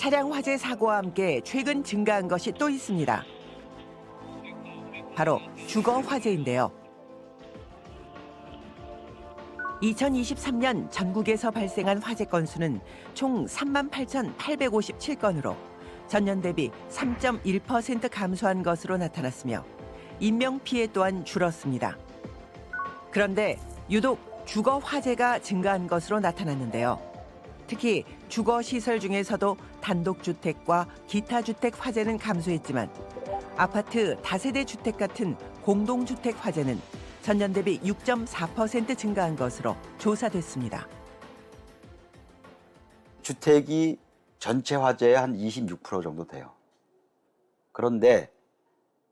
차량 화재 사고와 함께 최근 증가한 것이 또 있습니다. 바로 주거 화재인데요. 2023년 전국에서 발생한 화재 건수는 총 38,857건으로 전년 대비 3.1% 감소한 것으로 나타났으며 인명피해 또한 줄었습니다. 그런데 유독 주거 화재가 증가한 것으로 나타났는데요. 특히 주거시설 중에서도 단독주택과 기타주택 화재는 감소했지만 아파트 다세대 주택 같은 공동주택 화재는 전년 대비 6.4% 증가한 것으로 조사됐습니다. 주택이 전체 화재의 한 26% 정도 돼요. 그런데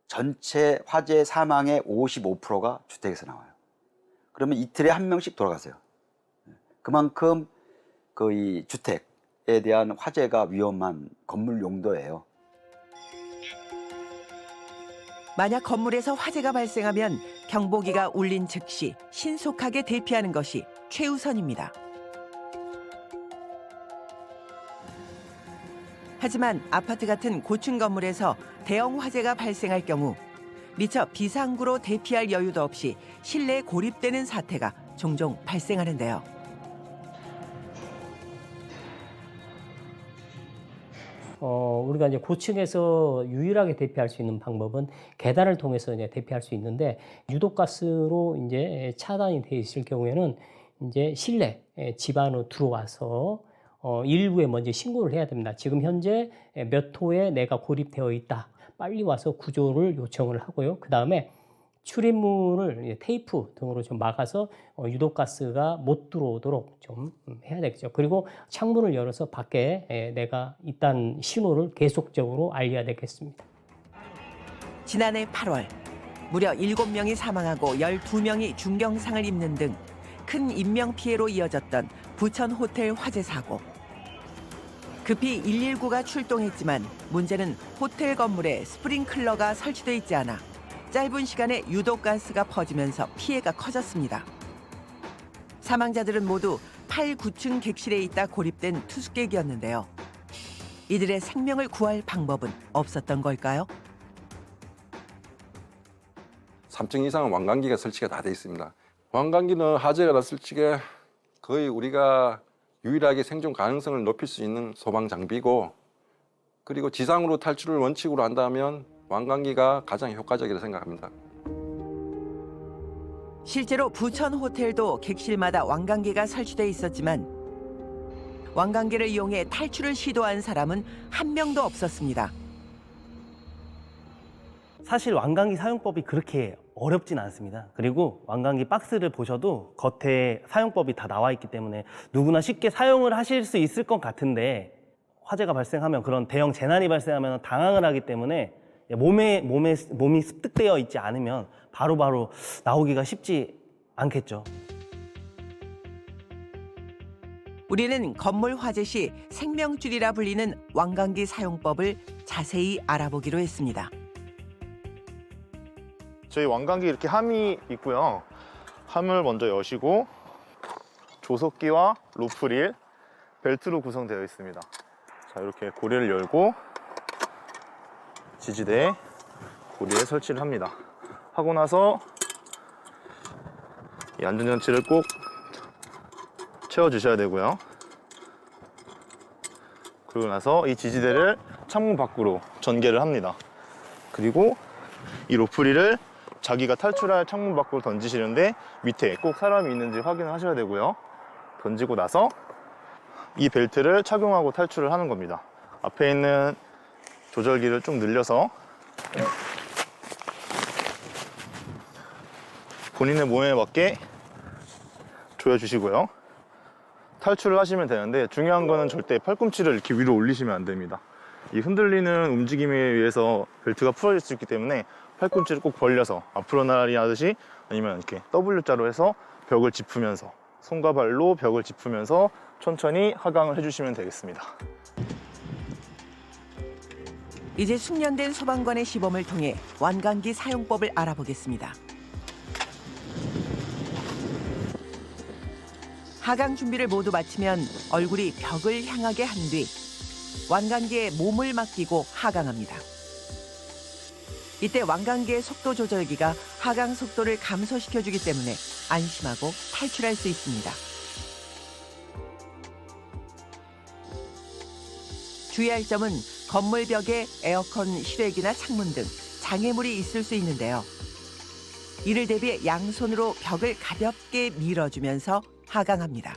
전체 화재 사망의 55%가 주택에서 나와요. 그러면 이틀에 한 명씩 돌아가세요. 그만큼 이 주택에 대한 화재가 위험한 건물 용도예요. 만약 건물에서 화재가 발생하면 경보기가 울린 즉시 신속하게 대피하는 것이 최우선입니다. 하지만 아파트 같은 고층 건물에서 대형 화재가 발생할 경우 미처 비상구로 대피할 여유도 없이 실내에 고립되는 사태가 종종 발생하는데요. 우리가 이제 고층에서 유일하게 대피할 수 있는 방법은 계단을 통해서 이제 대피할 수 있는데 유독가스로 이제 차단이 되어 있을 경우에는 이제 실내 집 안으로 들어와서 119에 먼저 신고를 해야 됩니다. 지금 현재 몇 호에 내가 고립되어 있다. 빨리 와서 구조를 요청을 하고요. 그 다음에 출입문을 테이프 등으로 좀 막아서 유독가스가 못 들어오도록 좀 해야 되겠죠. 그리고 창문을 열어서 밖에 내가 있다는 신호를 계속적으로 알려야 되겠습니다. 지난해 8월 무려 7명이 사망하고 12명이 중경상을 입는 등 큰 인명피해로 이어졌던 부천 호텔 화재 사고. 급히 119가 출동했지만 문제는 호텔 건물에 스프링클러가 설치돼 있지 않아 짧은 시간에 유독가스가 퍼지면서 피해가 커졌습니다. 사망자들은 모두 8, 9층 객실에 있다 고립된 투숙객이었는데요. 이들의 생명을 구할 방법은 없었던 걸까요? 3층 이상은 왕관기가 설치가 다 돼 있습니다. 왕관기는 화재가 났을 적에 거의 우리가 유일하게 생존 가능성을 높일 수 있는 소방 장비고, 그리고 지상으로 탈출을 원칙으로 한다면 왕관기가 가장 효과적이라고 생각합니다. 실제로 부천 호텔도 객실마다 왕관기가 설치돼 있었지만 왕관기를 이용해 탈출을 시도한 사람은 한 명도 없었습니다. 사실 왕관기 사용법이 그렇게 어렵진 않습니다. 그리고 왕관기 박스를 보셔도 겉에 사용법이 다 나와 있기 때문에 누구나 쉽게 사용을 하실 수 있을 것 같은데, 화재가 발생하면, 그런 대형 재난이 발생하면 당황을 하기 때문에 몸이 습득되어 있지 않으면 바로바로 나오기가 쉽지 않겠죠. 우리는 건물 화재 시 생명줄이라 불리는 왕관기 사용법을 자세히 알아보기로 했습니다. 저희 왕관기 이렇게 함이 있고요. 함을 먼저 여시고 조속기와 로프릴, 벨트로 구성되어 있습니다. 자, 이렇게 고리를 열고 지지대에 고리에 설치를 합니다. 하고 나서 이 안전장치를 꼭 채워주셔야 되고요. 그리고 나서 이 지지대를 창문 밖으로 전개를 합니다. 그리고 이 로프릴을 자기가 탈출할 창문 밖으로 던지시는데 밑에 꼭 사람이 있는지 확인을 하셔야 되고요. 던지고 나서 이 벨트를 착용하고 탈출을 하는 겁니다. 앞에 있는 조절기를 좀 늘려서 본인의 몸에 맞게 조여주시고요. 탈출을 하시면 되는데, 중요한 거는 절대 팔꿈치를 이렇게 위로 올리시면 안 됩니다. 이 흔들리는 움직임에 의해서 벨트가 풀어질 수 있기 때문에 팔꿈치를 꼭 벌려서 앞으로 나란히 하듯이, 아니면 이렇게 W자로 해서 벽을 짚으면서, 손과 발로 벽을 짚으면서 천천히 하강을 해주시면 되겠습니다. 이제 숙련된 소방관의 시범을 통해 왕관기 사용법을 알아보겠습니다. 하강 준비를 모두 마치면 얼굴이 벽을 향하게 한 뒤 완강기에 몸을 맡기고 하강합니다. 이때 완강기의 속도 조절기가 하강 속도를 감소시켜주기 때문에 안심하고 탈출할 수 있습니다. 주의할 점은 건물 벽에 에어컨 실외기나 창문 등 장애물이 있을 수 있는데요. 이를 대비해 양손으로 벽을 가볍게 밀어주면서 하강합니다.